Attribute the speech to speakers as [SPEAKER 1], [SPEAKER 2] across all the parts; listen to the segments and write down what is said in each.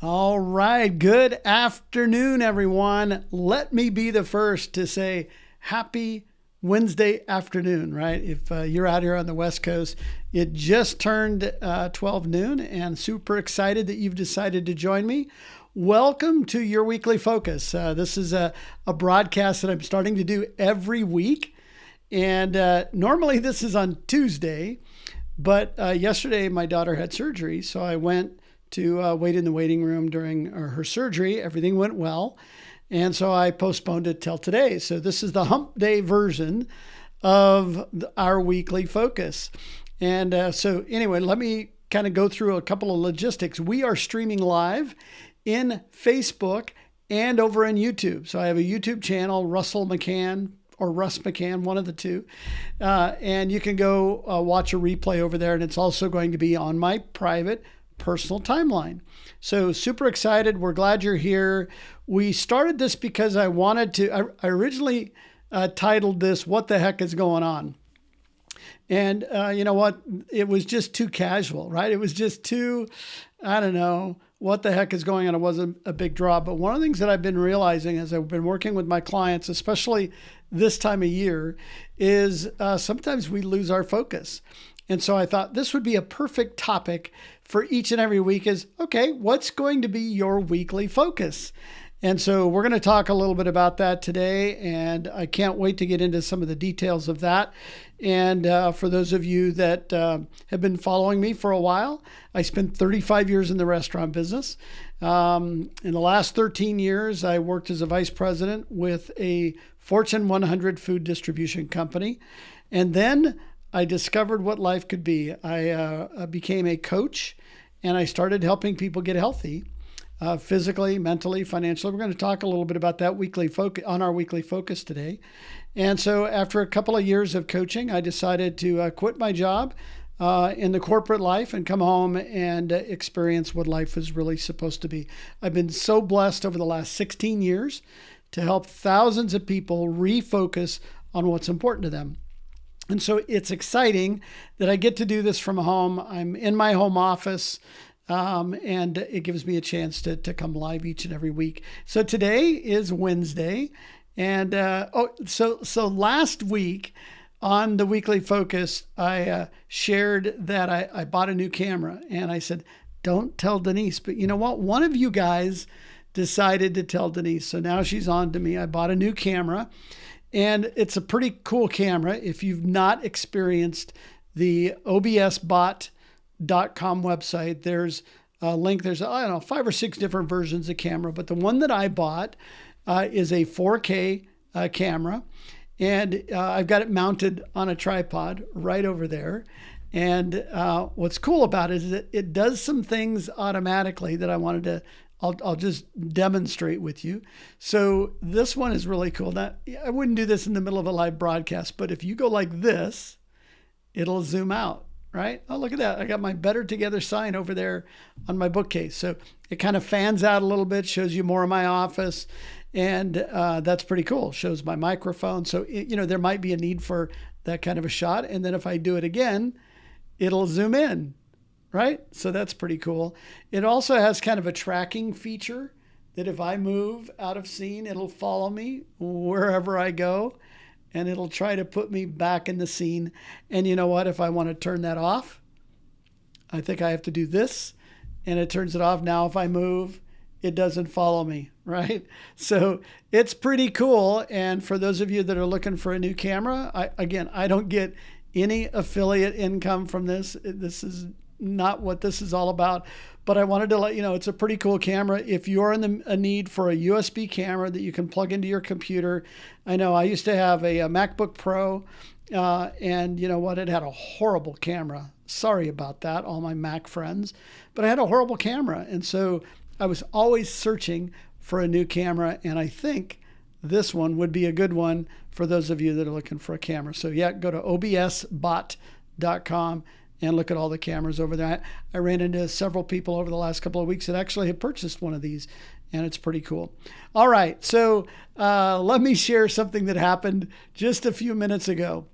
[SPEAKER 1] All right. Good afternoon, everyone. Let me be the first to say happy Wednesday afternoon, right? If you're out here on the West Coast, it just turned 12 noon and super excited that you've decided to join me. Welcome to your weekly focus. This is a broadcast that I'm starting to do every week. And normally this is on Tuesday, but yesterday my daughter had surgery. So I went to wait in the waiting room during her surgery. Everything went well. And so I postponed it till today. So this is the hump day version of our weekly focus. And so anyway, let me kind of go through a couple of logistics. We are streaming live in Facebook and over on YouTube. So I have a YouTube channel, Russell McCann or Russ McCann, one of the two. And you can go watch a replay over there. And it's also going to be on my private personal timeline. So super excited. We're glad you're here. We started this because I wanted to, I originally titled this, "What the Heck is Going On?" And you know what? It was just too casual, right? It was just too, I don't know, what the heck is going on? It wasn't a big draw. But one of the things that I've been realizing as I've been working with my clients, especially this time of year, is sometimes we lose our focus. And so I thought this would be a perfect topic for each and every week is, okay, what's going to be your weekly focus? And so we're going to talk a little bit about that today. And I can't wait to get into some of the details of that. And for those of you that have been following me for a while, I spent 35 years in the restaurant business. In the last 13 years, I worked as a vice president with a Fortune 100 food distribution company. And then I discovered what life could be. I became a coach and I started helping people get healthy, physically, mentally, financially. We're going to talk a little bit about that weekly focus on our weekly focus today. And so after a couple of years of coaching, I decided to quit my job in the corporate life and come home and experience what life is really supposed to be. I've been so blessed over the last 16 years to help thousands of people refocus on what's important to them. And so it's exciting that I get to do this from home. I'm in my home office, and it gives me a chance to come live each and every week. So today is Wednesday. And so last week on the weekly focus, I shared that I bought a new camera. And I said, don't tell Denise. But you know what? One of you guys decided to tell Denise. So now she's on to me. I bought a new camera. And it's a pretty cool camera. If you've not experienced the obsbot.com website, there's a link. There's, I don't know, 5 or 6 different versions of camera. But the one that I bought is a 4K camera. And I've got it mounted on a tripod right over there. And what's cool about it is that it does some things automatically that I wanted to I'll just demonstrate with you. So this one is really cool. Now, I wouldn't do this in the middle of a live broadcast, but if you go like this, it'll zoom out, right? Oh, look at that. I got my Better Together sign over there on my bookcase. So it kind of fans out a little bit, shows you more of my office. And that's pretty cool. Shows my microphone. So, there might be a need for that kind of a shot. And then if I do it again, it'll zoom in. Right? So that's pretty cool. It also has kind of a tracking feature that if I move out of scene, it'll follow me wherever I go and it'll try to put me back in the scene. And you know what? If I want to turn that off, I think I have to do this and it turns it off. Now, if I move, it doesn't follow me, right? So it's pretty cool. And for those of you that are looking for a new camera, I don't get any affiliate income from this. This is not what this is all about, but I wanted to let you know it's a pretty cool camera. If you're in a need for a USB camera that you can plug into your computer, I know I used to have a MacBook Pro, and you know what? It had a horrible camera. Sorry about that, all my Mac friends, but I had a horrible camera, and so I was always searching for a new camera, and I think this one would be a good one for those of you that are looking for a camera. So yeah, go to obsbot.com and look at all the cameras over there. I ran into several people over the last couple of weeks that actually have purchased one of these, and it's pretty cool. All right, so let me share something that happened just a few minutes ago.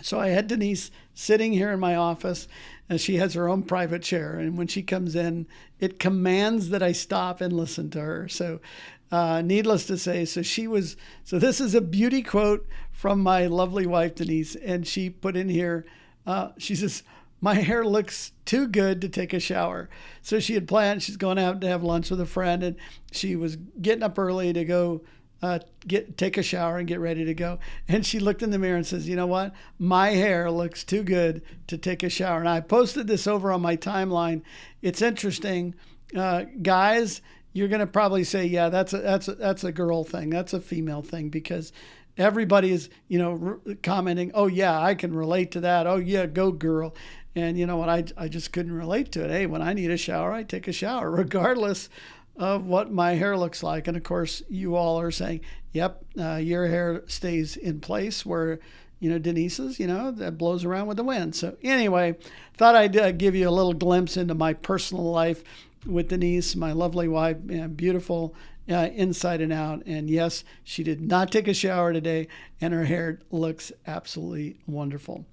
[SPEAKER 1] So I had Denise sitting here in my office, And she has her own private chair. And when she comes in, it commands that I stop and listen to her. So needless to say, so this is a beauty quote from my lovely wife, Denise. And she put in here, she says, "My hair looks too good to take a shower." So she had planned, she's going out to have lunch with a friend, and she was getting up early to go take a shower and get ready to go. And she looked in the mirror and says, "You know what? My hair looks too good to take a shower." And I posted this over on my timeline. It's interesting. Guys, you're going to probably say, yeah, that's a girl thing. That's a female thing, because everybody is, commenting, "Oh yeah, I can relate to that. Oh yeah, go girl." And you know what? I just couldn't relate to it. Hey, when I need a shower, I take a shower regardless of what my hair looks like. And of course, you all are saying, yep, your hair stays in place, where, Denise's, that blows around with the wind. So anyway, thought I'd give you a little glimpse into my personal life with Denise, my lovely wife, beautiful inside and out. And yes, she did not take a shower today, and her hair looks absolutely wonderful.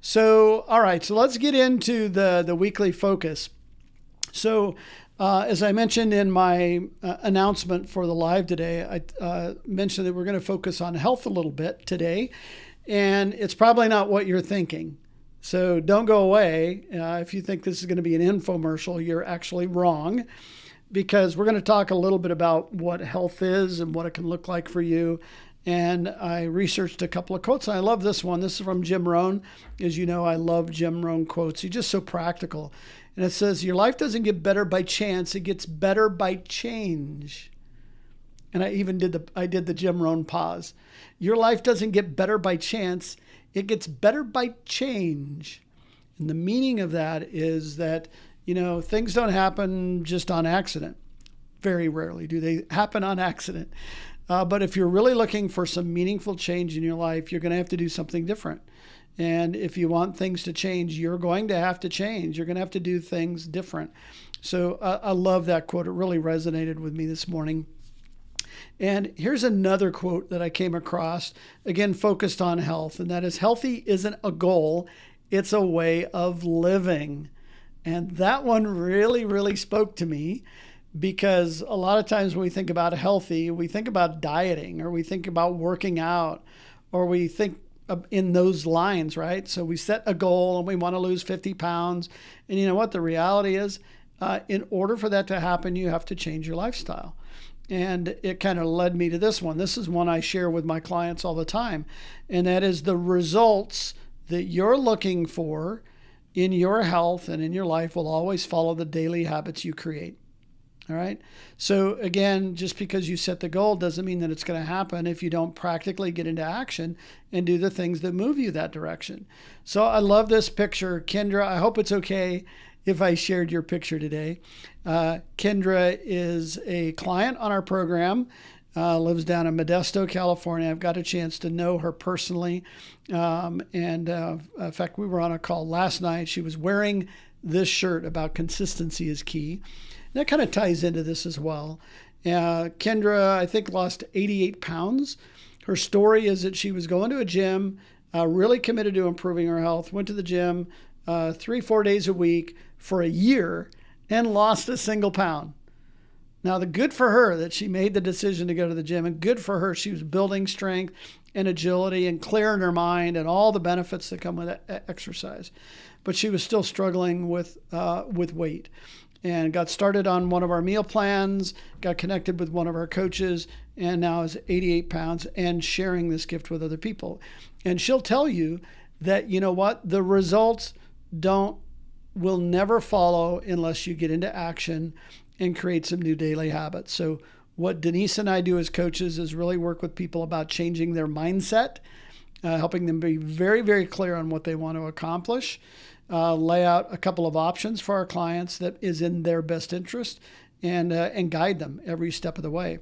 [SPEAKER 1] So, all right, so let's get into the weekly focus. So, as I mentioned in my announcement for the live today, I mentioned that we're going to focus on health a little bit today, and it's probably not what you're thinking. So don't go away. If you think this is going to be an infomercial, you're actually wrong, because we're going to talk a little bit about what health is and what it can look like for you. And I researched a couple of quotes, and I love this one. This is from Jim Rohn. As you know, I love Jim Rohn quotes. He's just so practical. And it says, "Your life doesn't get better by chance. It gets better by change." And I even did the Jim Rohn pause. Your life doesn't get better by chance. It gets better by change. And the meaning of that is that, things don't happen just on accident. Very rarely do they happen on accident. But if you're really looking for some meaningful change in your life, you're going to have to do something different. And if you want things to change, you're going to have to change. You're going to have to do things different. So I love that quote. It really resonated with me this morning. And here's another quote that I came across, again, focused on health. And that is, "Healthy isn't a goal. It's a way of living." And that one really, really spoke to me, because a lot of times when we think about healthy, we think about dieting, or we think about working out, or we think in those lines, right? So we set a goal and we want to lose 50 pounds. And you know what? The reality is, in order for that to happen, you have to change your lifestyle. And it kind of led me to this one. This is one I share with my clients all the time. And that is, the results that you're looking for in your health and in your life will always follow the daily habits you create. All right. So again, just because you set the goal doesn't mean that it's going to happen if you don't practically get into action and do the things that move you that direction. So I love this picture. Kendra, I hope it's okay if I shared your picture today. Kendra is a client on our program, lives down in Modesto, California. I've got a chance to know her personally. In fact, we were on a call last night. She was wearing this shirt about consistency is key. That kind of ties into this as well. Kendra, I think, lost 88 pounds. Her story is that she was going to a gym, really committed to improving her health, went to the gym 3-4 days a week for a year and lost a single pound. Now, the good for her that she made the decision to go to the gym, and good for her, she was building strength and agility and clearing her mind and all the benefits that come with exercise. But she was still struggling with weight, and got started on one of our meal plans, got connected with one of our coaches, and now is 88 pounds and sharing this gift with other people. And she'll tell you that, you know what, the results will never follow unless you get into action and create some new daily habits. So what Denise and I do as coaches is really work with people about changing their mindset, helping them be very, very clear on what they want to accomplish, lay out a couple of options for our clients that is in their best interest, and guide them every step of the way.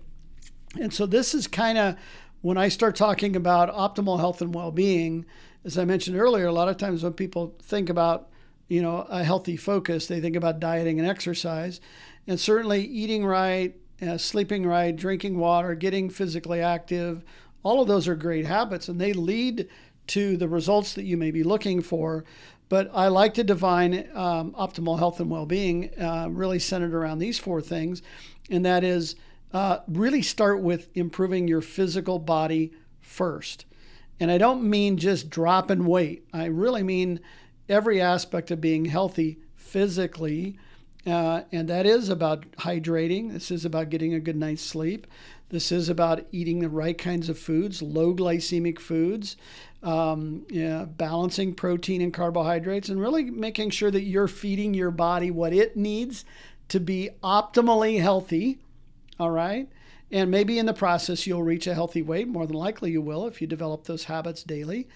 [SPEAKER 1] And so this is kind of when I start talking about optimal health and well-being. As I mentioned earlier, a lot of times when people think about, a healthy focus, they think about dieting and exercise, and certainly eating right, sleeping right, drinking water, getting physically active. All of those are great habits, and they lead to the results that you may be looking for. But I like to define optimal health and well-being really centered around these four things. And that is really start with improving your physical body first. And I don't mean just dropping weight. I really mean every aspect of being healthy physically. And that is about hydrating. This is about getting a good night's sleep. This is about eating the right kinds of foods, low glycemic foods, balancing protein and carbohydrates, and really making sure that you're feeding your body what it needs to be optimally healthy. All right. And maybe in the process, you'll reach a healthy weight. More than likely you will if you develop those habits daily.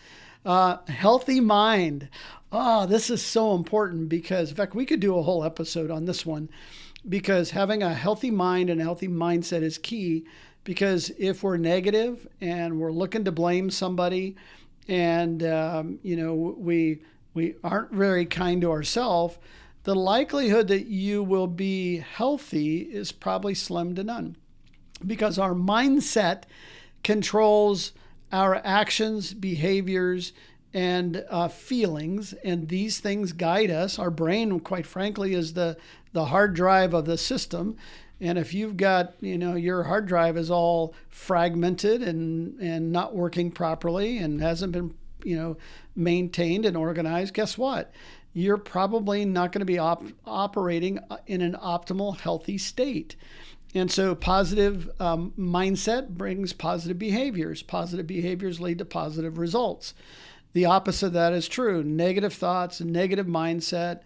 [SPEAKER 1] Healthy mind. Oh, this is so important because, in fact, we could do a whole episode on this one because having a healthy mind and a healthy mindset is key. Because if we're negative and we're looking to blame somebody and, we aren't very kind to ourselves, the likelihood that you will be healthy is probably slim to none. Because our mindset controls our actions, behaviors, and feelings, and these things guide us. Our brain, quite frankly, is the hard drive of the system. And if you've got, your hard drive is all fragmented and not working properly and hasn't been, maintained and organized, guess what? You're probably not going to be operating in an optimal, healthy state. And so positive mindset brings positive behaviors. Positive behaviors lead to positive results. The opposite of that is true. Negative thoughts, negative mindset,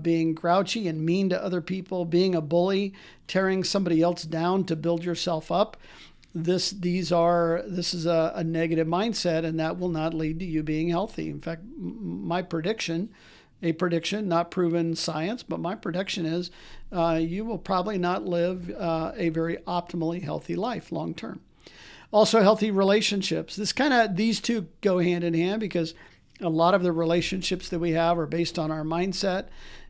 [SPEAKER 1] being grouchy and mean to other people, being a bully, tearing somebody else down to build yourself up. This is a negative mindset, and that will not lead to you being healthy. In fact, my prediction, not proven science, but my prediction is you will probably not live a very optimally healthy life long term. Also, healthy relationships. These two go hand in hand because a lot of the relationships that we have are based on our mindset,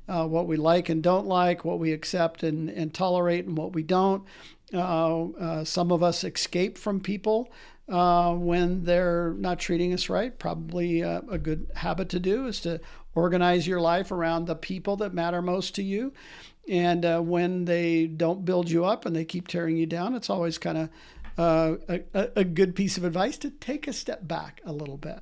[SPEAKER 1] what we like and don't like, what we accept and tolerate and what we don't. Some of us escape from people when they're not treating us right. Probably a good habit to do is to organize your life around the people that matter most to you. And when they don't build you up and they keep tearing you down, it's always kind of a good piece of advice to take a step back a little bit.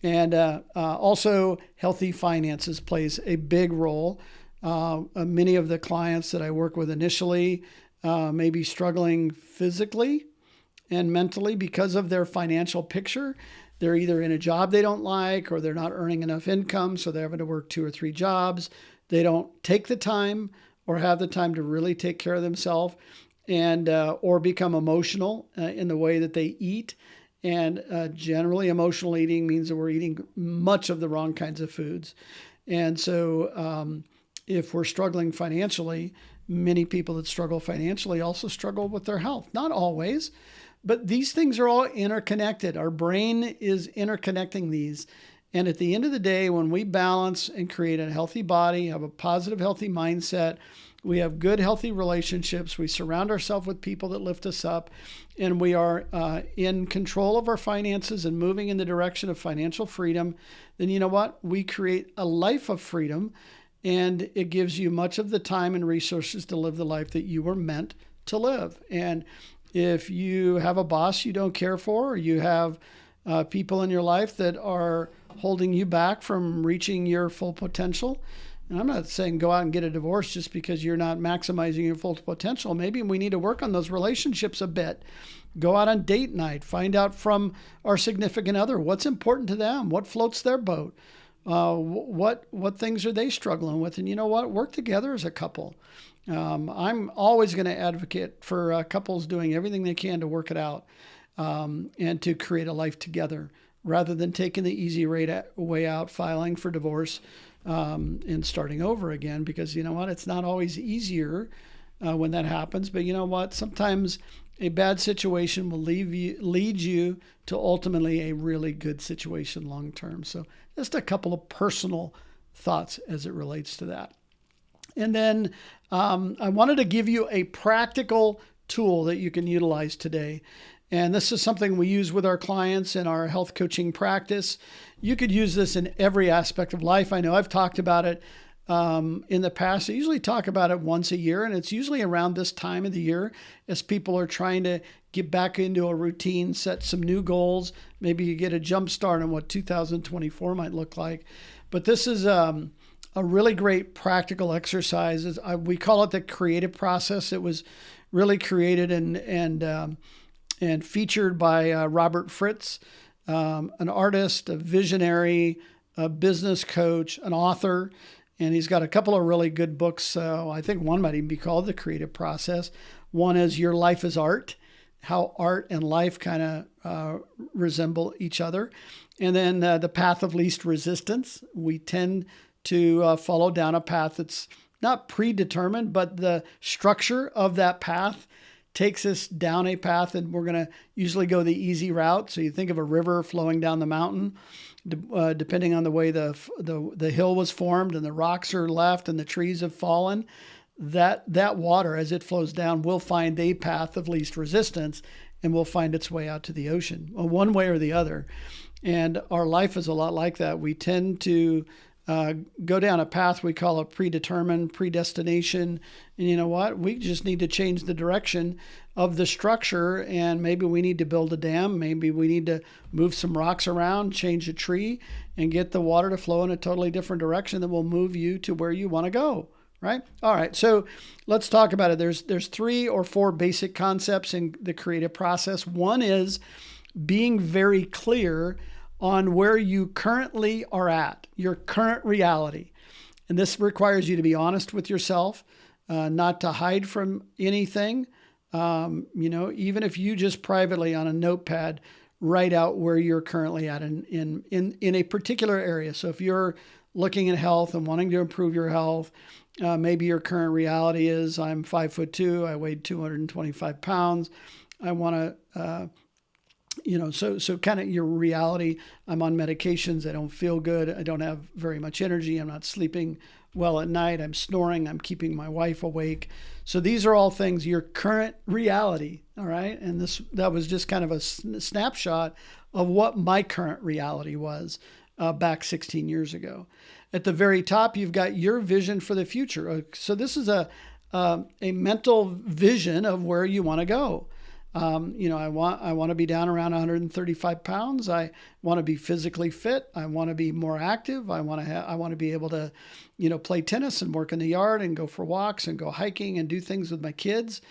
[SPEAKER 1] And also healthy finances plays a big role. Many of the clients that I work with initially may be struggling physically and mentally because of their financial picture. They're either in a job they don't like or they're not earning enough income, so they're having to work 2 or 3 jobs. They don't take the time or have the time to really take care of themselves and or become emotional in the way that they eat. And generally, emotional eating means that we're eating much of the wrong kinds of foods. And so if we're struggling financially, many people that struggle financially also struggle with their health. Not always, but these things are all interconnected. Our brain is interconnecting these. And at the end of the day, when we balance and create a healthy body, have a positive, healthy mindset, we have good, healthy relationships, we surround ourselves with people that lift us up, and we are in control of our finances and moving in the direction of financial freedom, then you know what? We create a life of freedom, and it gives you much of the time and resources to live the life that you were meant to live. And if you have a boss you don't care for, or you have people in your life that are holding you back from reaching your full potential, and I'm not saying go out and get a divorce just because you're not maximizing your full potential. Maybe we need to work on those relationships a bit. Go out on date night. Find out from our significant other what's important to them, what floats their boat, what things are they struggling with. And you know what? Work together as a couple. I'm always going to advocate for couples doing everything they can to work it out and to create a life together rather than taking the easy way out, filing for divorce, and starting over again, because you know what? It's not always easier when that happens. But you know what? Sometimes a bad situation will lead you to ultimately a really good situation long term. So just a couple of personal thoughts as it relates to that. And then I wanted to give you a practical tool that you can utilize today. And this is something we use with our clients in our health coaching practice. You could use this in every aspect of life. I know I've talked about it in the past. I usually talk about it once a year, and it's usually around this time of the year as people are trying to get back into a routine, set some new goals. Maybe you get a jump start on what 2024 might look like. But this is a really great practical exercise. We call it the creative process. It was really created and featured by Robert Fritz, an artist, a visionary, a business coach, an author, and he's got a couple of really good books. I think one might even be called The Creative Process. One is Your Life is Art, how art and life kind of resemble each other. And then The Path of Least Resistance. We tend to follow down a path that's not predetermined, but the structure of that path takes us down a path, and we're going to usually go the easy route. So you think of a river flowing down the mountain, depending on the way the hill was formed and the rocks are left and the trees have fallen, that water, as it flows down, will find a path of least resistance and will find its way out to the ocean, one way or the other. And our life is a lot like that. We tend to go down a path we call a predetermined predestination. And you know what? We just need to change the direction of the structure, and maybe we need to build a dam. Maybe we need to move some rocks around, change a tree, and get the water to flow in a totally different direction that will move you to where you want to go, right? All right, so let's talk about it. There's 3 or 4 basic concepts in the creative process. One is being very clear on where you currently are at, your current reality. And this requires you to be honest with yourself, not to hide from anything. Even if you just privately on a notepad write out where you're currently at in a particular area. So if you're looking at health and wanting to improve your health, maybe your current reality is I'm 5'2", I weighed 225 pounds. I want to, so kind of your reality, I'm on medications. I don't feel good. I don't have very much energy. I'm not sleeping well at night. I'm snoring. I'm keeping my wife awake. So these are all things, your current reality. All right. And that was just kind of a snapshot of what my current reality was back 16 years ago. At the very top, you've got your vision for the future. So this is a mental vision of where you want to go. I want to be down around 135 pounds. I want to be physically fit. I want to be more active. I want to be able to, play tennis and work in the yard and go for walks and go hiking and do things with my kids.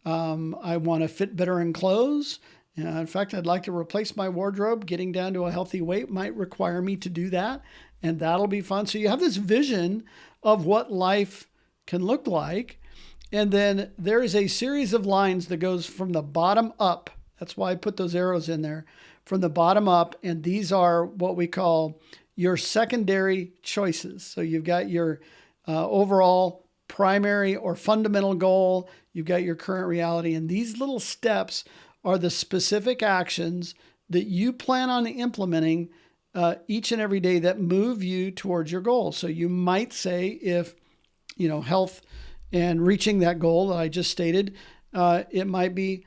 [SPEAKER 1] I want to fit better in clothes. In fact, I'd like to replace my wardrobe. Getting down to a healthy weight might require me to do that, and that'll be fun. So you have this vision of what life can look like. And then there is a series of lines that goes from the bottom up. That's why I put those arrows in there, from the bottom up. And these are what we call your secondary choices. So you've got your overall primary or fundamental goal. You've got your current reality. And these little steps are the specific actions that you plan on implementing each and every day that move you towards your goal. So you might say if, health and reaching that goal that I just stated, it might be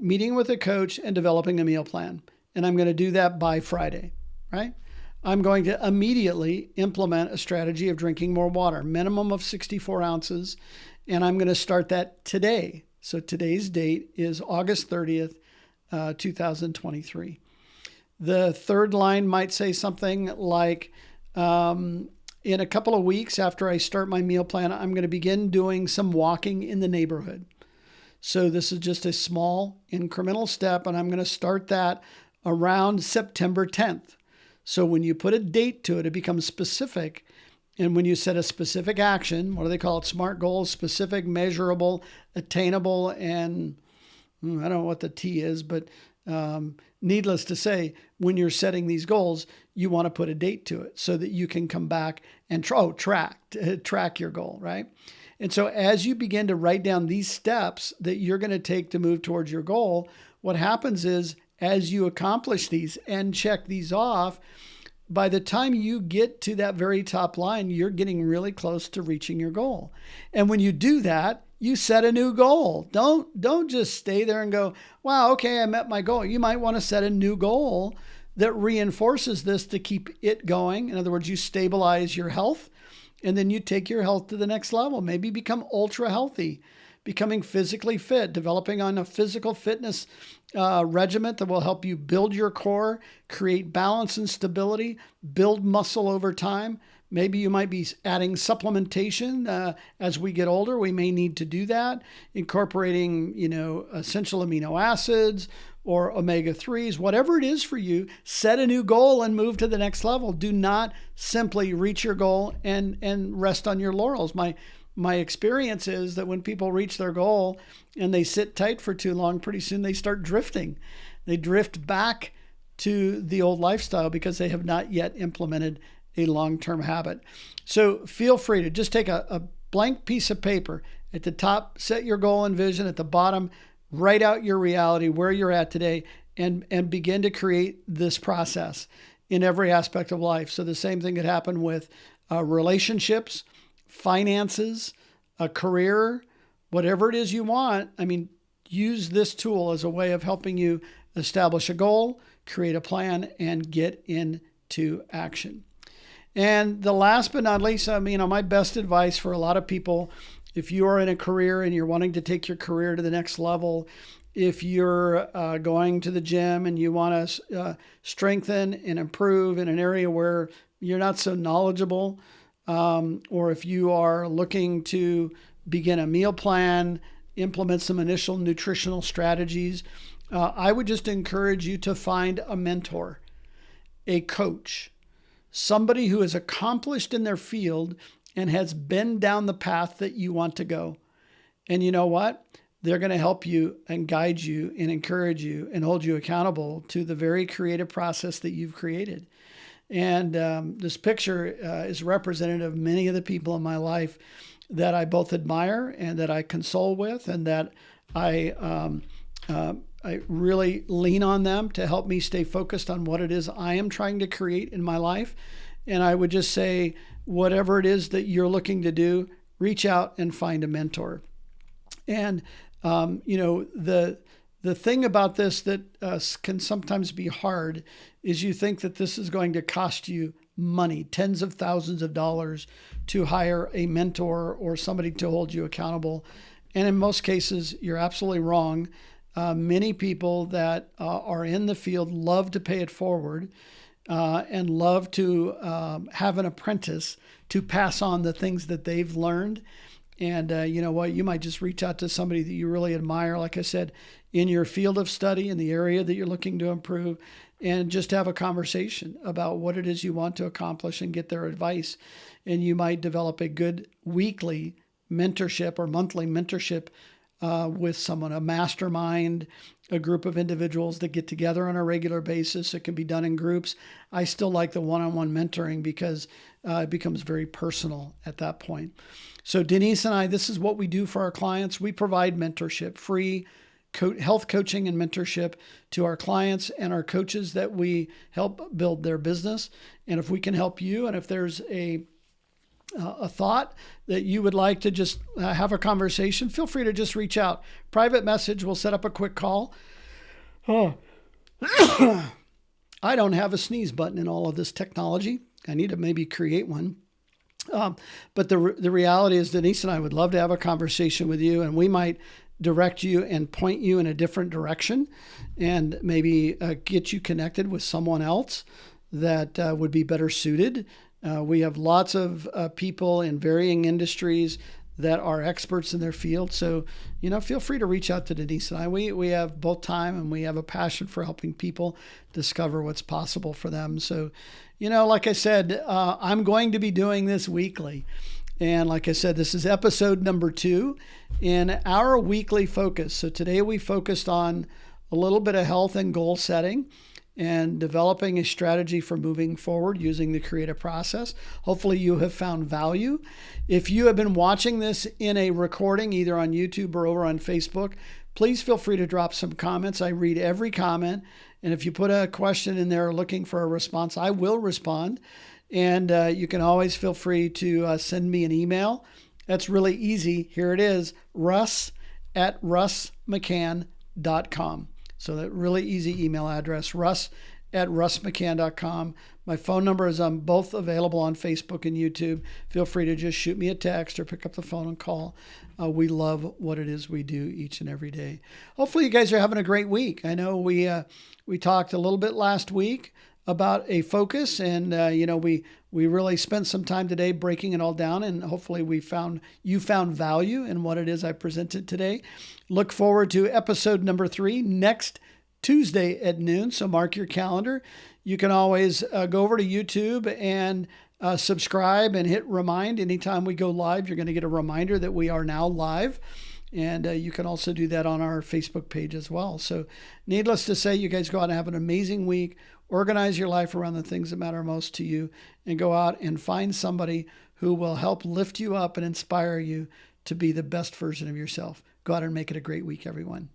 [SPEAKER 1] meeting with a coach and developing a meal plan. And I'm going to do that by Friday, right? I'm going to immediately implement a strategy of drinking more water, minimum of 64 ounces. And I'm going to start that today. So today's date is August 30th, 2023. The third line might say something like, in a couple of weeks after I start my meal plan, I'm going to begin doing some walking in the neighborhood. So this is just a small incremental step, and I'm going to start that around September 10th. So when you put a date to it, it becomes specific. And when you set a specific action, what do they call it? SMART goals, specific, measurable, attainable, and I don't know what the T is, but needless to say, when you're setting these goals, you want to put a date to it so that you can come back and track your goal, right? And so as you begin to write down these steps that you're going to take to move towards your goal, what happens is as you accomplish these and check these off, by the time you get to that very top line, you're getting really close to reaching your goal. And when you do that, you set a new goal. Don't just stay there and go, wow, okay, I met my goal. You might want to set a new goal that reinforces this to keep it going. In other words, you stabilize your health and then you take your health to the next level. Maybe become ultra healthy, becoming physically fit, developing on a physical fitness regimen that will help you build your core, create balance and stability, build muscle over time. Maybe you might be adding supplementation as we get older. We may need to do that, incorporating, essential amino acids or omega-3s, whatever it is for you. Set a new goal and move to the next level. Do not simply reach your goal and rest on your laurels. My experience is that when people reach their goal and they sit tight for too long, pretty soon they start drifting. They drift back to the old lifestyle because they have not yet implemented a long-term habit. So feel free to just take a blank piece of paper. At the top, set your goal and vision. At the bottom, write out your reality, where you're at today, and begin to create this process in every aspect of life. So the same thing could happen with relationships, finances, a career, whatever it is you want. I mean, use this tool as a way of helping you establish a goal, create a plan, and get into action. And the last but not least, my best advice for a lot of people, if you are in a career and you're wanting to take your career to the next level, if you're going to the gym and you want to strengthen and improve in an area where you're not so knowledgeable, or if you are looking to begin a meal plan, implement some initial nutritional strategies, I would just encourage you to find a mentor, a coach, somebody who is accomplished in their field and has been down the path that you want to go. And you know what? They're going to help you and guide you and encourage you and hold you accountable to the very creative process that you've created. And this picture is representative of many of the people in my life that I both admire and that I console with, and that I really lean on them to help me stay focused on what it is I am trying to create in my life. And I would just say, whatever it is that you're looking to do, reach out and find a mentor. And, the thing about this that can sometimes be hard is you think that this is going to cost you money, tens of thousands of dollars, to hire a mentor or somebody to hold you accountable. And in most cases, you're absolutely wrong. Many people that are in the field love to pay it forward and love to have an apprentice to pass on the things that they've learned. And you know what? You might just reach out to somebody that you really admire, like I said, in your field of study, in the area that you're looking to improve, and just have a conversation about what it is you want to accomplish and get their advice. And you might develop a good weekly mentorship or monthly mentorship with someone, a mastermind, a group of individuals that get together on a regular basis. It can be done in groups. I still like the one-on-one mentoring because it becomes very personal at that point. So Denise and I, this is what we do for our clients. We provide mentorship, free health coaching and mentorship to our clients and our coaches that we help build their business. And if we can help you, and if there's a thought that you would like to just have a conversation, feel free to just reach out. Private message, we'll set up a quick call. Oh, I don't have a sneeze button in all of this technology. I need to maybe create one. But the reality is Denise and I would love to have a conversation with you, and we might direct you and point you in a different direction and maybe get you connected with someone else that would be better suited. We have lots of people in varying industries that are experts in their field. So, feel free to reach out to Denise and I. We have both time and we have a passion for helping people discover what's possible for them. So, like I said, I'm going to be doing this weekly. And like I said, this is episode number 2 in our weekly focus. So today we focused on a little bit of health and goal setting and developing a strategy for moving forward using the creative process. Hopefully you have found value. If you have been watching this in a recording, either on YouTube or over on Facebook, please feel free to drop some comments. I read every comment. And if you put a question in there looking for a response, I will respond. And you can always feel free to send me an email That's really easy. Here it is, russ@russmccann.com. So that really easy email address, russ@russmccann.com. My phone number is both available on Facebook and YouTube. Feel free to just shoot me a text or pick up the phone and call. We love what it is we do each and every day. Hopefully you guys are having a great week. I know we talked a little bit last week about a focus, and we really spent some time today breaking it all down, and hopefully you found value in what it is I presented today. Look forward to episode number 3 next Tuesday at noon, so mark your calendar. You can always go over to YouTube and subscribe and hit remind. Anytime we go live, you're going to get a reminder that we are now live. And you can also do that on our Facebook page as well. So needless to say, you guys go out and have an amazing week. Organize your life around the things that matter most to you, and go out and find somebody who will help lift you up and inspire you to be the best version of yourself. Go out and make it a great week, everyone.